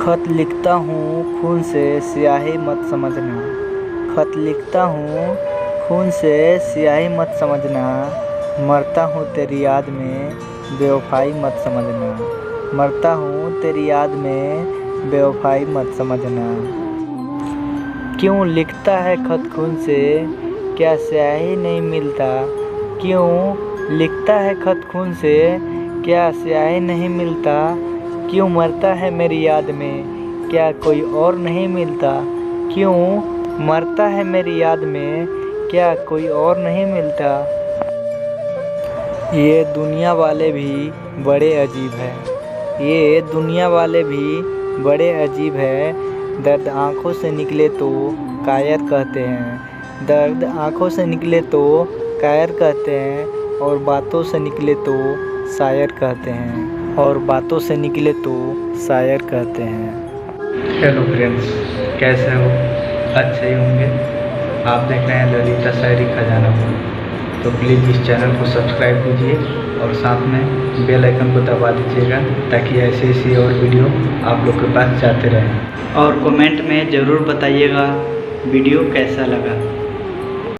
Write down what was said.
खत लिखता हूँ खून से स्याही मत समझना। खत लिखता हूँ खून से स्याही मत समझना। मरता हूँ तेरी याद में बेवफाई मत समझना। मरता हूँ तेरी याद में बेवफाई मत समझना। क्यों लिखता है खत खून से, क्या स्याही नहीं मिलता। क्यों लिखता है खत खून से, क्या स्याही नहीं मिलता। क्यों मरता है मेरी याद में, क्या कोई और नहीं मिलता। क्यों मरता है मेरी याद में, क्या कोई और नहीं मिलता। ये दुनिया वाले भी बड़े अजीब है। ये दुनिया वाले भी बड़े अजीब है। दर्द आँखों से निकले तो कायर कहते हैं। दर्द आँखों से निकले तो कायर कहते हैं। और बातों से निकले तो शायर कहते हैं। और बातों से निकले तो शायर कहते हैं। हेलो फ्रेंड्स, कैसे हो? अच्छे ही होंगे। आप देख रहे हैं ललिता शायरी खजाना को। तो प्लीज़ इस चैनल को सब्सक्राइब कीजिए और साथ में बेल आइकन को दबा दीजिएगा ताकि ऐसी और वीडियो आप लोग के पास जाते रहें। और कमेंट में ज़रूर बताइएगा वीडियो कैसा लगा।